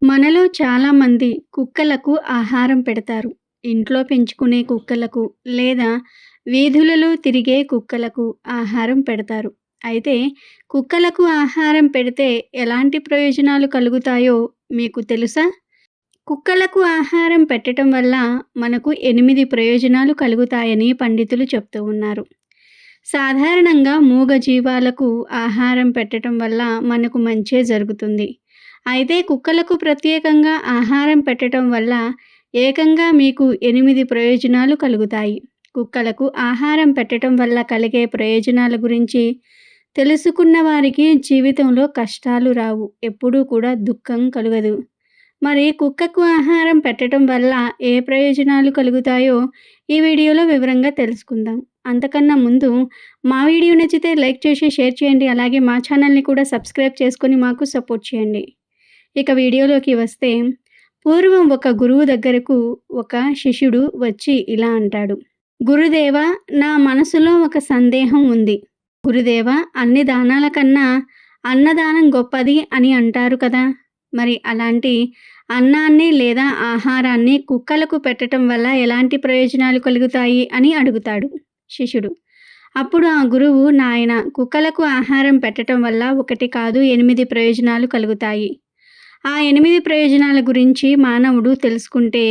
మనలో చాలామంది కుక్కలకు ఆహారం పెడతారు. ఇంట్లో పెంచుకునే కుక్కలకు లేదా వీధులలో తిరిగే కుక్కలకు ఆహారం పెడతారు. అయితే కుక్కలకు ఆహారం పెడితే ఎలాంటి ప్రయోజనాలు కలుగుతాయో మీకు తెలుసా? కుక్కలకు ఆహారం పెట్టటం వల్ల మనకు 8 ప్రయోజనాలు కలుగుతాయని పండితులు చెప్తూ ఉన్నారు. సాధారణంగా మూగజీవాలకు ఆహారం పెట్టటం వల్ల మనకు మంచే జరుగుతుంది. అయితే కుక్కలకు ప్రత్యేకంగా ఆహారం పెట్టటం వల్ల ఏకంగా మీకు 8 ప్రయోజనాలు కలుగుతాయి. కుక్కలకు ఆహారం పెట్టటం వల్ల కలిగే ప్రయోజనాల గురించి తెలుసుకున్న వారికి జీవితంలో కష్టాలు రావు. ఎప్పుడూ కూడా దుఃఖం కలుగదు. మరి కుక్కకు ఆహారం పెట్టటం వల్ల ఏ ప్రయోజనాలు కలుగుతాయో ఈ వీడియోలో వివరంగా తెలుసుకుందాం. అంతకన్నా ముందు మా వీడియో నచ్చితే లైక్ చేసి షేర్ చేయండి. అలాగే మా ఛానల్ని కూడా సబ్స్క్రైబ్ చేసుకొని మాకు సపోర్ట్ చేయండి. ఇక వీడియోలోకి వస్తే, పూర్వం ఒక గురువు దగ్గరకు ఒక శిష్యుడు వచ్చి ఇలా అంటాడు. గురుదేవా, నా మనసులో ఒక సందేహం ఉంది. గురుదేవా, అన్ని దానాల కన్నా అన్నదానం గొప్పది అని అంటారు కదా. మరి అలాంటి అన్నాన్ని లేదా ఆహారాన్ని కుక్కలకు పెట్టడం వల్ల ఎలాంటి ప్రయోజనాలు కలుగుతాయి అని అడుగుతాడు శిష్యుడు. అప్పుడు ఆ గురువు, నాయన, కుక్కలకు ఆహారం పెట్టడం వల్ల 1 కాదు 8 ప్రయోజనాలు కలుగుతాయి. ఆ 8 ప్రయోజనాల గురించి మానవుడు తెలుసుకుంటే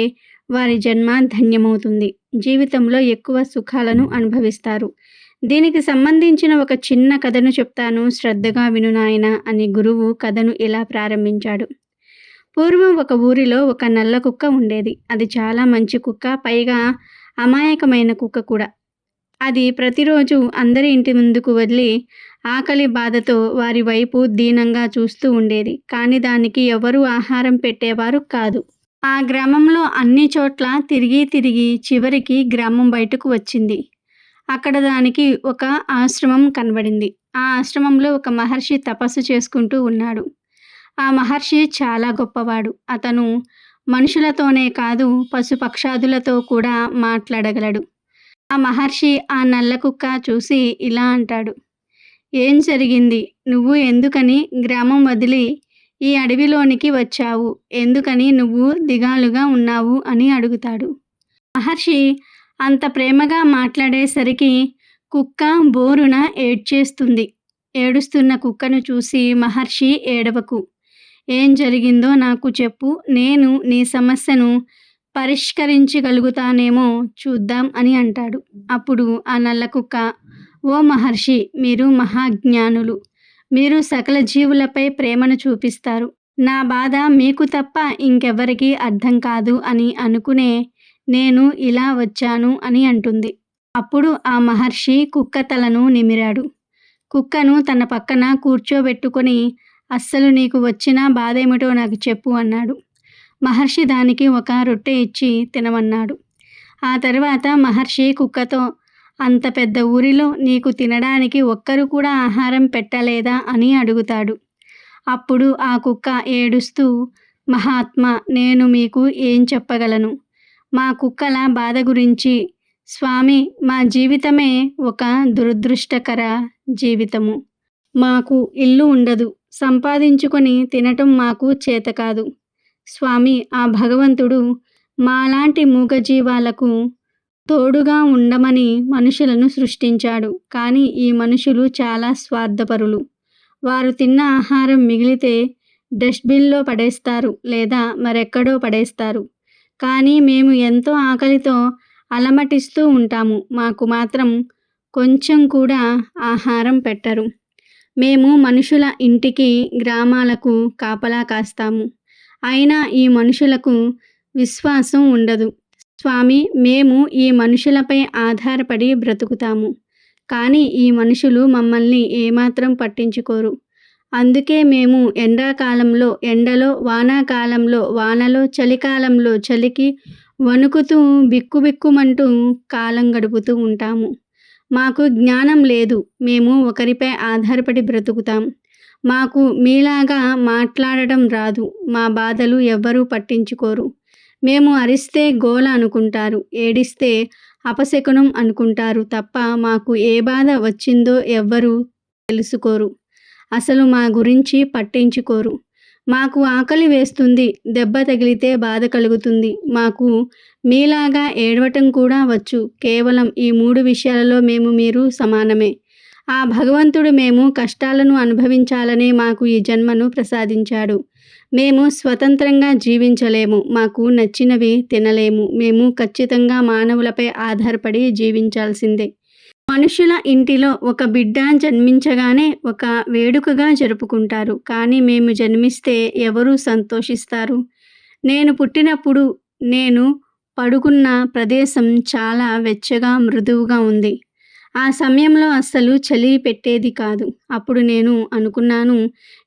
వారి జన్మ ధన్యమవుతుంది. జీవితంలో ఎక్కువ సుఖాలను అనుభవిస్తారు. దీనికి సంబంధించిన ఒక చిన్న కథను చెప్తాను, శ్రద్ధగా విను నాయనా అని గురువు కథను ఇలా ప్రారంభించాడు. పూర్వం ఒక ఊరిలో ఒక నల్ల కుక్క ఉండేది. అది చాలా మంచి కుక్క, పైగా అమాయకమైన కుక్క కూడా. అది ప్రతిరోజు అందరి ఇంటి ముందుకు వదిలి ఆకలి బాధతో వారి వైపు దీనంగా చూస్తూ ఉండేది. కానీ దానికి ఎవరూ ఆహారం పెట్టేవారు కాదు. ఆ గ్రామంలో అన్ని చోట్ల తిరిగి తిరిగి చివరికి గ్రామం బయటకు వచ్చింది. అక్కడ దానికి ఒక ఆశ్రమం కనబడింది. ఆ ఆశ్రమంలో ఒక మహర్షి తపస్సు చేసుకుంటూ ఉన్నాడు. ఆ మహర్షి చాలా గొప్పవాడు. అతను మనుషులతోనే కాదు, పశుపక్షాదులతో కూడా మాట్లాడగలడు. ఆ మహర్షి ఆ నల్ల కుక్క చూసి ఇలా అంటాడు. ఏం జరిగింది? నువ్వు ఎందుకని గ్రామం వదిలి ఈ అడవిలోనికి వచ్చావు? ఎందుకని నువ్వు దిగాలుగా ఉన్నావు అని అడుగుతాడు. మహర్షి అంత ప్రేమగా మాట్లాడేసరికి కుక్క బోరున ఏడ్చేస్తుంది. ఏడుస్తున్న కుక్కను చూసి మహర్షి, ఏడవకు, ఏం జరిగిందో నాకు చెప్పు, నేను నీ సమస్యను పరిష్కరించగలుగుతానేమో చూద్దాం అని అంటాడు. అప్పుడు ఆ నల్ల కుక్క, ఓ మహర్షి, మీరు మహాజ్ఞానులు. మీరు సకల జీవులపై ప్రేమను చూపిస్తారు. నా బాధ మీకు తప్ప ఇంకెవ్వరికీ అర్థం కాదు అని అనుకునే నేను ఇలా వచ్చాను అని అంటుంది. అప్పుడు ఆ మహర్షి కుక్క తలను నిమిరాడు. కుక్కను తన పక్కన కూర్చోబెట్టుకొని, అస్సలు నీకు వచ్చిన బాధేమిటో నాకు చెప్పు అన్నాడు. మహర్షి దానికి ఒక రొట్టె ఇచ్చి తినమన్నాడు. ఆ తర్వాత మహర్షి కుక్కతో, అంత పెద్ద ఊరిలో నీకు తినడానికి ఒక్కరు కూడా ఆహారం పెట్టలేదా అని అడుగుతాడు. అప్పుడు ఆ కుక్క ఏడుస్తూ, మహాత్మా, నేను మీకు ఏం చెప్పగలను? మా కుక్కల బాధ గురించి. స్వామి, మా జీవితమే ఒక దురదృష్టకర జీవితము. మాకు ఇల్లు ఉండదు. సంపాదించుకొని తినటం మాకు చేతకాదు. స్వామి, ఆ భగవంతుడు మాలాంటి మూగజీవాలకు తోడుగా ఉండమని మనుషులను సృష్టించాడు. కానీ ఈ మనుషులు చాలా స్వార్థపరులు. వారు తిన్న ఆహారం మిగిలితే డస్ట్బిన్లో పడేస్తారు లేదా మరెక్కడో పడేస్తారు. కానీ మేము ఎంతో ఆకలితో అలమటిస్తూ ఉంటాము. మాకు మాత్రం కొంచెం కూడా ఆహారం పెట్టరు. మేము మనుషుల ఇంటికి, గ్రామాలకు కాపలా కాస్తాము. అయినా ఈ మనుషులకు విశ్వాసం ఉండదు. స్వామి, మేము ఈ మనుషులపై ఆధారపడి బ్రతుకుతాము. కానీ ఈ మనుషులు మమ్మల్ని ఏమాత్రం పట్టించుకోరు. అందుకే మేము ఎండాకాలంలో ఎండలో, వానాకాలంలో వానలో, చలికాలంలో చలికి వణుకుతూ బిక్కుబిక్కుమంటూ కాలం గడుపుతూ ఉంటాము. మాకు జ్ఞానం లేదు. మేము ఒకరిపై ఆధారపడి బ్రతుకుతాం. మాకు మీలాగా మాట్లాడడం రాదు. మా బాధలు ఎవ్వరూ పట్టించుకోరు. మేము అరిస్తే గోల అనుకుంటారు, ఏడిస్తే అపశకునం అనుకుంటారు తప్ప మాకు ఏ బాధ వచ్చిందో ఎవ్వరూ తెలుసుకోరు. అసలు మా గురించి పట్టించుకోరు. మాకు ఆకలి వేస్తుంది, దెబ్బ తగిలితే బాధ కలుగుతుంది. మాకు మీలాగా ఏడవటం కూడా వచ్చు. కేవలం ఈ 3 విషయాలలో మీరు సమానమే. ఆ భగవంతుడు మేము కష్టాలను అనుభవించాలనే మాకు ఈ జన్మను ప్రసాదించాడు. మేము స్వతంత్రంగా జీవించలేము. మాకు నచ్చినవి తినలేము. మేము ఖచ్చితంగా మానవులపై ఆధారపడి జీవించాల్సిందే. మనుషుల ఇంటిలో ఒక బిడ్డ జన్మించగానే ఒక వేడుకగా జరుపుకుంటారు. కానీ మేము జన్మిస్తే ఎవరు సంతోషిస్తారు? నేను పుట్టినప్పుడు నేను పడుకున్న ప్రదేశం చాలా వెచ్చగా, మృదువుగా ఉంది. ఆ సమయంలో అస్సలు చలి పెట్టేది కాదు. అప్పుడు నేను అనుకున్నాను,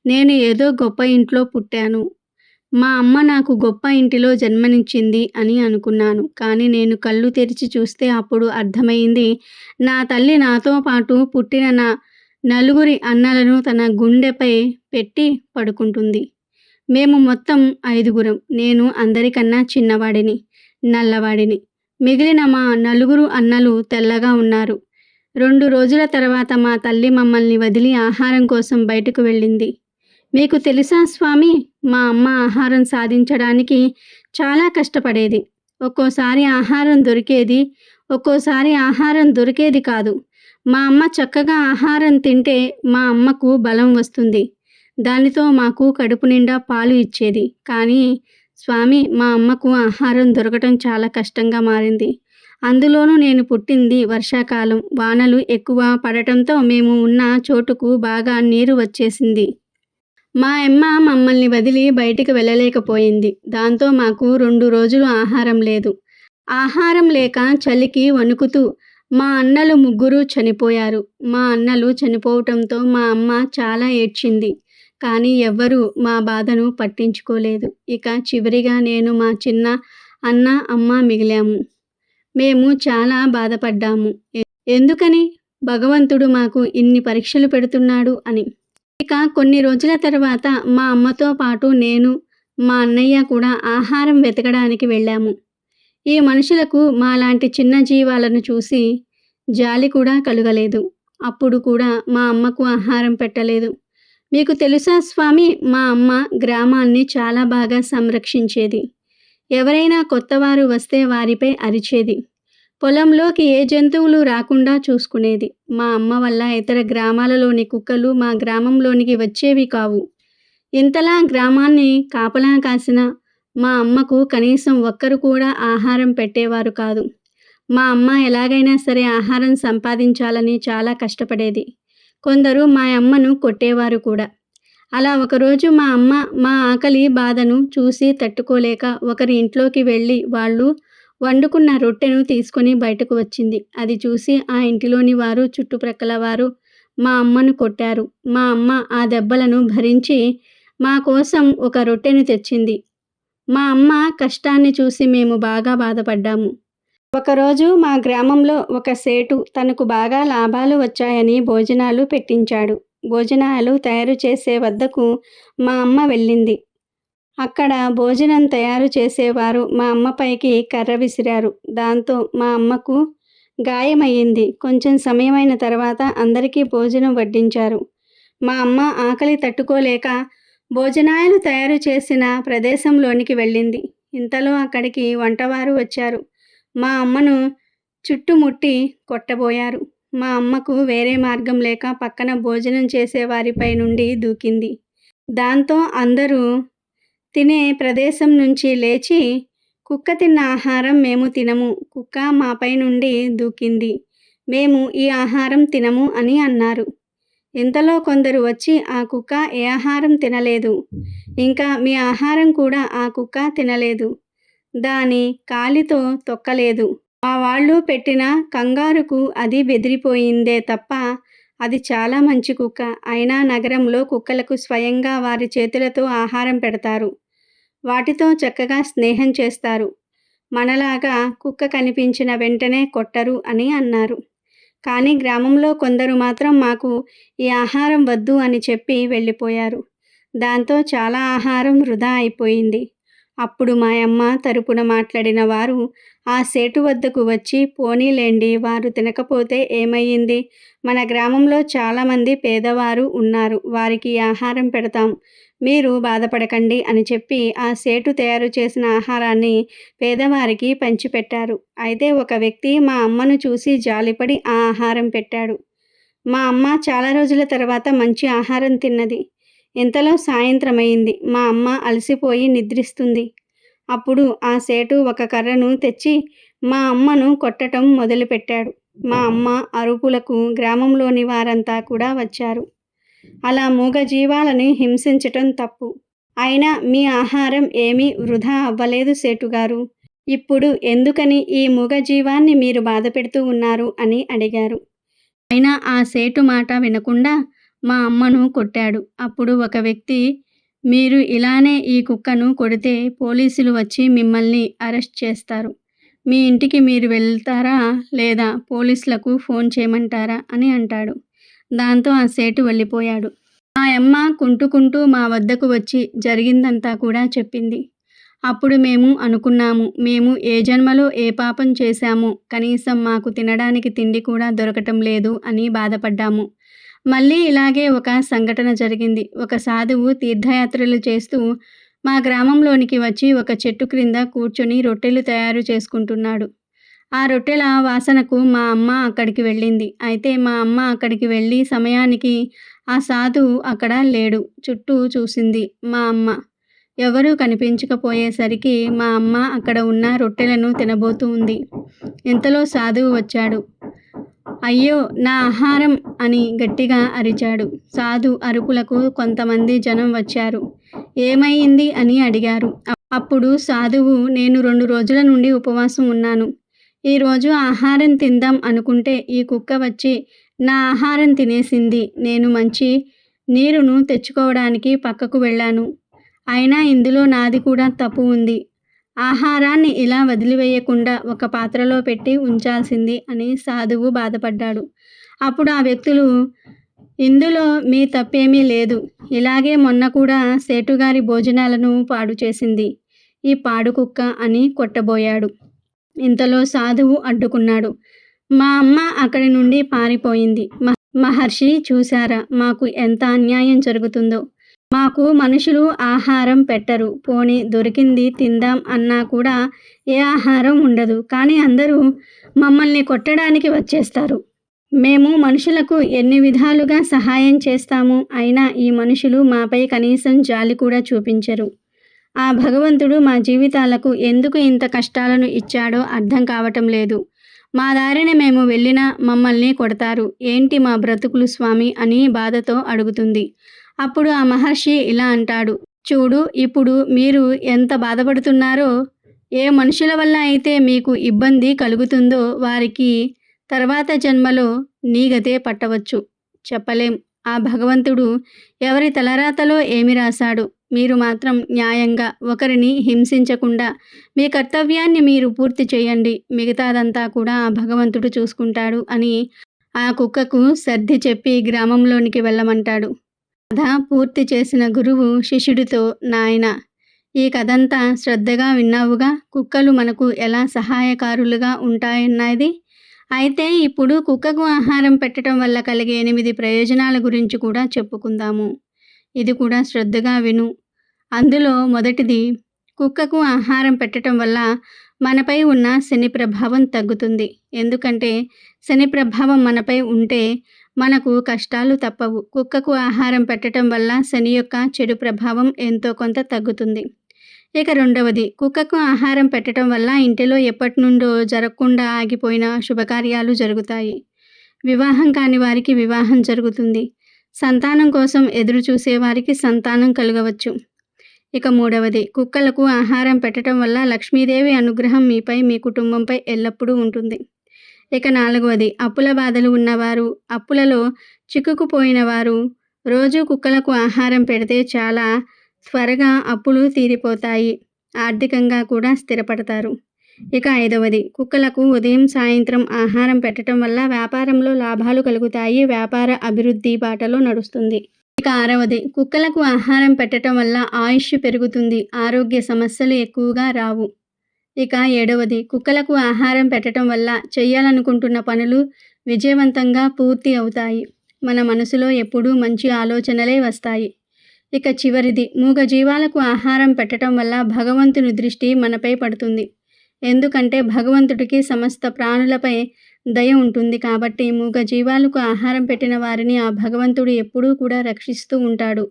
నేను ఏదో గొప్ప ఇంట్లో పుట్టాను. మా అమ్మ నాకు గొప్ప ఇంటిలో జన్మనిచ్చింది అని అనుకున్నాను. కానీ నేను కళ్ళు తెరిచి చూస్తే అప్పుడు అర్థమైంది, నా తల్లి నాతో పాటు పుట్టిన నా 4 అన్నలను తన గుండెపై పెట్టి పడుకుంటుంది. మేము మొత్తం 5గురం. నేను అందరికన్నా చిన్నవాడిని, నల్లవాడిని. మిగిలిన మా 4 అన్నలు తెల్లగా ఉన్నారు. 2 రోజుల తర్వాత మా తల్లి మమ్మల్ని వదిలి ఆహారం కోసం బయటకు వెళ్ళింది. మీకు తెలుసా స్వామి, మా అమ్మ ఆహారం సాధించడానికి చాలా కష్టపడేది. ఒక్కోసారి ఆహారం దొరికేది, ఒక్కోసారి ఆహారం దొరికేది కాదు. మా అమ్మ చక్కగా ఆహారం తింటే మా అమ్మకు బలం వస్తుంది. దానితో మాకు కడుపు నిండా పాలు ఇచ్చేది. కానీ స్వామి, మా అమ్మకు ఆహారం దొరకటం చాలా కష్టంగా మారింది. అందులోనూ నేను పుట్టింది వర్షాకాలం. వానలు ఎక్కువ పడటంతో మేము ఉన్న చోటుకు బాగా నీరు వచ్చేసింది. మా అమ్మ మమ్మల్ని వదిలి బయటికి వెళ్ళలేకపోయింది. దాంతో మాకు 2 రోజులు ఆహారం లేదు. ఆహారం లేక చలికి వణుకుతూ మా అన్నలు 3 చనిపోయారు. మా అన్నలు చనిపోవటంతో మా అమ్మ చాలా ఏడ్చింది. కానీ ఎవ్వరూ మా బాధను పట్టించుకోలేదు. ఇక చివరిగా నేను, మా చిన్న అన్న, అమ్మ మిగిలాము. మేము చాలా బాధపడ్డాము. ఎందుకని భగవంతుడు మాకు ఇన్ని పరీక్షలు పెడుతున్నాడు అని. ఇక కొన్ని రోజుల తర్వాత మా అమ్మతో పాటు నేను, మా అన్నయ్య కూడా ఆహారం వెతకడానికి వెళ్ళాము. ఈ మనుషులకు మాలాంటి చిన్న జీవాలను చూసి జాలి కూడా కలుగలేదు. అప్పుడు కూడా మా అమ్మకు ఆహారం పెట్టలేదు. మీకు తెలుసా స్వామి, మా అమ్మ గ్రామాన్ని చాలా బాగా సంరక్షించేది. ఎవరైనా కొత్తవారు వస్తే వారిపై అరిచేది. పొలంలోకి ఏ జంతువులు రాకుండా చూసుకునేది. మా అమ్మ వల్ల ఇతర గ్రామాలలోని కుక్కలు మా గ్రామంలోనికి వచ్చేవి కావు. ఇంతలా గ్రామాన్ని కాపలా కాసిన మా అమ్మకు కనీసం ఒక్కరు కూడా ఆహారం పెట్టేవారు కాదు. మా అమ్మ ఎలాగైనా సరే ఆహారం సంపాదించాలని చాలా కష్టపడేది. కొందరు మా అమ్మను కొట్టేవారు కూడా. అలా ఒకరోజు మా అమ్మ మా ఆకలి బాధను చూసి తట్టుకోలేక ఒకరి ఇంట్లోకి వెళ్ళి వాళ్ళు వండుకున్న రొట్టెను తీసుకొని బయటకు వచ్చింది. అది చూసి ఆ ఇంటిలోని వారు, చుట్టుప్రక్కల వారు మా అమ్మను కొట్టారు. మా అమ్మ ఆ దెబ్బలను భరించి మా కోసం ఒక రొట్టెను తెచ్చింది. మా అమ్మ కష్టాన్ని చూసి మేము బాగా బాధపడ్డాము. ఒకరోజు మా గ్రామంలో ఒక సేటు తనకు బాగా లాభాలు వచ్చాయని భోజనాలు పెట్టించాడు. భోజనాలు తయారు చేసే వద్దకు మా అమ్మ వెళ్ళింది. అక్కడ భోజనం తయారు చేసేవారు మా అమ్మపైకి కర్ర విసిరారు. దాంతో మా అమ్మకు గాయమయ్యింది. కొంచెం సమయమైన తర్వాత అందరికీ భోజనం వడ్డించారు. మా అమ్మ ఆకలి తట్టుకోలేక భోజనాలు తయారు చేసిన ప్రదేశంలోనికి వెళ్ళింది. ఇంతలో అక్కడికి వంటవారు వచ్చారు. మా అమ్మను చుట్టుముట్టి కొట్టబోయారు. మా అమ్మకు వేరే మార్గం లేక పక్కన భోజనం చేసేవారిపై నుండి దూకింది. దాంతో అందరూ తినే ప్రదేశం నుంచి లేచి, కుక్క తిన్న ఆహారం మేము తినము, కుక్క మాపై నుండి దూకింది, మేము ఈ ఆహారం తినము అని అన్నారు. ఇంతలో కొందరు వచ్చి, ఆ కుక్క ఏ ఆహారం తినలేదు, ఇంకా మీ ఆహారం కూడా ఆ కుక్క తినలేదు, దాని కాలితో తొక్కలేదు, మా వాళ్ళు పెట్టిన కంగారుకు అది బెదిరిపోయిందే తప్ప అది చాలా మంచి కుక్క. అయినా నగరంలో కుక్కలకు స్వయంగా వారి చేతులతో ఆహారం పెడతారు, వాటితో చక్కగా స్నేహం చేస్తారు, మనలాగా కుక్క కనిపించిన వెంటనే కొట్టరు అని అన్నారు. కానీ గ్రామంలో కొందరు మాత్రం మాకు ఈ ఆహారం వద్దు అని చెప్పి వెళ్ళిపోయారు. దాంతో చాలా ఆహారం వృధా అయిపోయింది. అప్పుడు మాయమ్మ తరపున మాట్లాడిన వారు ఆ సేటు వద్దకు వచ్చి, పోనీలేండి, వారు తినకపోతే ఏమయ్యింది? మన గ్రామంలో చాలామంది పేదవారు ఉన్నారు, వారికి ఆహారం పెడతాం, మీరు బాధపడకండి అని చెప్పి ఆ సేటు తయారు చేసిన ఆహారాన్ని పేదవారికి పంచిపెట్టారు. అయితే ఒక వ్యక్తి మా అమ్మను చూసి జాలిపడి ఆ ఆహారం పెట్టాడు. మా అమ్మ చాలా రోజుల తర్వాత మంచి ఆహారం తిన్నది. ఇంతలో సాయంత్రమైంది. మా అమ్మ అలసిపోయి నిద్రిస్తుంది. అప్పుడు ఆ సేటు ఒక కర్రను తెచ్చి మా అమ్మను కొట్టటం మొదలుపెట్టాడు. మా అమ్మ అరుపులకు గ్రామంలోని వారంతా కూడా వచ్చారు. అలా మూగజీవాలని హింసించటం తప్పు. అయినా మీ ఆహారం ఏమీ వృధా అవ్వలేదు సేటుగారు. ఇప్పుడు ఎందుకని ఈ మూగజీవాన్ని మీరు బాధపెడుతూ ఉన్నారు అని అడిగారు. అయినా ఆ సేటు మాట వినకుండా మా అమ్మను కొట్టాడు. అప్పుడు ఒక వ్యక్తి, మీరు ఇలానే ఈ కుక్కను కొడితే పోలీసులు వచ్చి మిమ్మల్ని అరెస్ట్ చేస్తారు. మీ ఇంటికి మీరు వెళ్తారా లేదా పోలీసులకు ఫోన్ చేయమంటారా అని అంటాడు. దాంతో ఆ సేటు వెళ్ళిపోయాడు. మా అమ్మ కుంటుకుంటూ మా వద్దకు వచ్చి జరిగిందంతా కూడా చెప్పింది. అప్పుడు మేము అనుకున్నాము, మేము ఏ జన్మలో ఏ పాపం చేశామో, కనీసం మాకు తినడానికి తిండి కూడా దొరకటం లేదు అని బాధపడ్డాము. మళ్ళీ ఇలాగే ఒక సంఘటన జరిగింది. ఒక సాధువు తీర్థయాత్రలు చేస్తూ మా గ్రామంలోనికి వచ్చి ఒక చెట్టు క్రింద కూర్చొని రొట్టెలు తయారు చేసుకుంటున్నాడు. ఆ రొట్టెల వాసనకు మా అమ్మ అక్కడికి వెళ్ళింది. అయితే మా అమ్మ అక్కడికి వెళ్ళి సమయానికి ఆ సాధువు అక్కడ లేడు. చుట్టూ చూసింది మా అమ్మ. ఎవరూ కనిపించకపోయేసరికి మా అమ్మ అక్కడ ఉన్న రొట్టెలను తినబోతూ ఉంది. ఇంతలో సాధువు వచ్చాడు. అయ్యో, నా ఆహారం అని గట్టిగా అరిచాడు. సాధు అరుపులకు కొంతమంది జనం వచ్చారు. ఏమయ్యింది అని అడిగారు. అప్పుడు సాధువు, నేను 2 రోజుల నుండి ఉపవాసం ఉన్నాను. ఈరోజు ఆహారం తిందాం అనుకుంటే ఈ కుక్క వచ్చి నా ఆహారం తినేసింది. నేను మంచి నీరును తెచ్చుకోవడానికి పక్కకు వెళ్ళాను. అయినా ఇందులో నాది కూడా తప్పు ఉంది. ఆహారాన్ని ఇలా వదిలివేయకుండా ఒక పాత్రలో పెట్టి ఉంచాల్సింది అని సాధువు బాధపడ్డాడు. అప్పుడు ఆ వ్యక్తులు, ఇందులో మీ తప్పేమీ లేదు. ఇలాగే మొన్న కూడా సేటుగారి భోజనాలను పాడు చేసింది ఈ పాడు కుక్క అని కొట్టబోయాడు. ఇంతలో సాధువు అడ్డుకున్నాడు. మా అమ్మ అక్కడి నుండి పారిపోయింది. మహర్షి, చూశారా మాకు ఎంత అన్యాయం జరుగుతుందో. మాకు మనుషులు ఆహారం పెట్టరు. పోనీ దొరికింది తిందాం అన్నా కూడా ఏ ఆహారం ఉండదు. కానీ అందరూ మమ్మల్ని కొట్టడానికి వచ్చేస్తారు. మేము మనుషులకు ఎన్ని విధాలుగా సహాయం చేస్తాము. అయినా ఈ మనుషులు మాపై కనీసం జాలి కూడా చూపించరు. ఆ భగవంతుడు మా జీవితాలకు ఎందుకు ఇంత కష్టాలను ఇచ్చాడో అర్థం కావటం లేదు. మా దారిన మేము వెళ్ళినా మమ్మల్ని కొడతారు. ఏంటి మా బ్రతుకులు స్వామి అని బాధతో అడుగుతుంది. అప్పుడు ఆ మహర్షి ఇలా అంటాడు, చూడు, ఇప్పుడు మీరు ఎంత బాధపడుతున్నారో, ఏ మనుషుల వల్ల అయితే మీకు ఇబ్బంది కలుగుతుందో వారికి తర్వాత జన్మలో నీ గతే పట్టవచ్చు. చెప్పలేం. ఆ భగవంతుడు ఎవరి తలరాతలో ఏమి రాశాడు. మీరు మాత్రం న్యాయంగా ఒకరిని హింసించకుండా మీ కర్తవ్యాన్ని మీరు పూర్తి చేయండి. మిగతాదంతా కూడా ఆ భగవంతుడు చూసుకుంటాడు అని ఆ కుక్కకు సర్ది చెప్పి గ్రామంలోనికి వెళ్ళమంటాడు. కథ పూర్తి చేసిన గురువు శిష్యుడితో, నాయనా, ఈ కథంతా శ్రద్ధగా విన్నావుగా. కుక్కలు మనకు ఎలా సహాయకారులుగా ఉంటాయన్నది. అయితే ఇప్పుడు కుక్కకు ఆహారం పెట్టడం వల్ల కలిగే 8 ప్రయోజనాల గురించి కూడా చెప్పుకుందాము. ఇది కూడా శ్రద్ధగా విను. అందులో మొదటిది, కుక్కకు ఆహారం పెట్టడం వల్ల మనపై ఉన్న శని ప్రభావం తగ్గుతుంది. ఎందుకంటే శని ప్రభావం మనపై ఉంటే మనకు కష్టాలు తప్పవు. కుక్కకు ఆహారం పెట్టడం వల్ల శని యొక్క చెడు ప్రభావం ఎంతో కొంత తగ్గుతుంది. ఇక రెండవది, కుక్కకు ఆహారం పెట్టడం వల్ల ఇంటిలో ఎప్పటి నుండో జరగకుండా ఆగిపోయిన శుభకార్యాలు జరుగుతాయి. వివాహం కాని వారికి వివాహం జరుగుతుంది. సంతానం కోసం ఎదురు చూసేవారికి సంతానం కలగవచ్చు. ఇక మూడవది, కుక్కలకు ఆహారం పెట్టడం వల్ల లక్ష్మీదేవి అనుగ్రహం మీపై, మీ కుటుంబంపై ఎల్లప్పుడూ ఉంటుంది. ఇక నాలుగవది, అప్పుల బాధలు ఉన్నవారు, అప్పులలో చిక్కుకుపోయిన వారు రోజు కుక్కలకు ఆహారం పెడితే చాలా త్వరగా అప్పులు తీరిపోతాయి. ఆర్థికంగా కూడా స్థిరపడతారు. ఇక ఐదవది, కుక్కలకు ఉదయం సాయంత్రం ఆహారం పెట్టడం వల్ల వ్యాపారంలో లాభాలు కలుగుతాయి. వ్యాపార అభివృద్ధి బాటలో నడుస్తుంది. ఇక 6వది, కుక్కలకు ఆహారం పెట్టటం వల్ల ఆయుష్ పెరుగుతుంది. ఆరోగ్య సమస్యలు ఎక్కువగా రావు. ఇక 7వది, కుక్కలకు ఆహారం పెట్టటం వల్ల చెయ్యాలనుకుంటున్న పనులు విజయవంతంగా పూర్తి అవుతాయి. మన మనసులో ఎప్పుడూ మంచి ఆలోచనలే వస్తాయి. ఇక చివరిది, మూగజీవాలకు ఆహారం పెట్టటం వల్ల భగవంతుని దృష్టి మనపై పడుతుంది. ఎందుకంటే భగవంతుడికి సమస్త ప్రాణులపై దయ ఉంటుంది కాబట్టి మూగజీవాలకు ఆహారం పెట్టిన వారిని ఆ భగవంతుడు ఎప్పుడూ కూడా రక్షిస్తూ ఉంటాడు.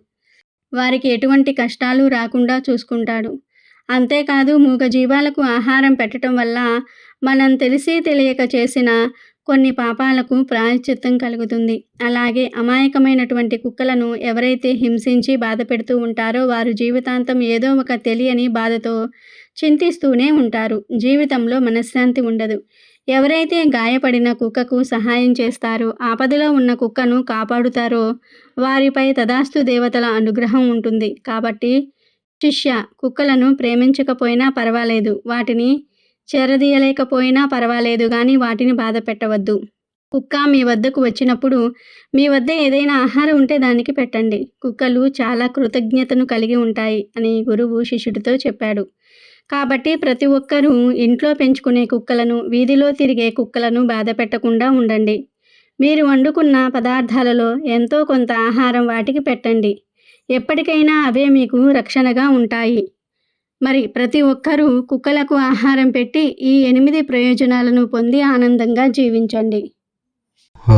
వారికి ఎటువంటి కష్టాలు రాకుండా చూసుకుంటాడు. అంతేకాదు మూగజీవాలకు ఆహారం పెట్టటం వల్ల మనం తెలిసి తెలియక చేసిన కొన్ని పాపాలకు ప్రాయశ్చిత్తం కలుగుతుంది. అలాగే అమాయకమైనటువంటి కుక్కలను ఎవరైతే హింసించి బాధపెడుతూ ఉంటారో వారు జీవితాంతం ఏదో ఒక తెలియని బాధతో చింతిస్తూనే ఉంటారు. జీవితంలో మనశ్శాంతి ఉండదు. ఎవరైతే గాయపడిన కుక్కకు సహాయం చేస్తారో, ఆపదలో ఉన్న కుక్కను కాపాడుతారో వారిపై తదాస్తు దేవతల అనుగ్రహం ఉంటుంది. కాబట్టి శిష్య, కుక్కలను ప్రేమించకపోయినా పర్వాలేదు, వాటిని చేరదీయలేకపోయినా పర్వాలేదు కానీ వాటిని బాధ పెట్టవద్దు. కుక్క మీ వద్దకు వచ్చినప్పుడు మీ వద్ద ఏదైనా ఆహారం ఉంటే దానికి పెట్టండి. కుక్కలు చాలా కృతజ్ఞతను కలిగి ఉంటాయి అని గురువు శిష్యుడితో చెప్పాడు. కాబట్టి ప్రతి ఒక్కరూ ఇంట్లో పెంచుకునే కుక్కలను, వీధిలో తిరిగే కుక్కలను బాధ పెట్టకుండా ఉండండి. మీరు వండుకున్న పదార్థాలలో ఎంతో కొంత ఆహారం వాటికి పెట్టండి. ఎప్పటికైనా అవే మీకు రక్షణగా ఉంటాయి. మరి ప్రతి ఒక్కరూ కుక్కలకు ఆహారం పెట్టి ఈ 8 ప్రయోజనాలను పొంది ఆనందంగా జీవించండి. ఓ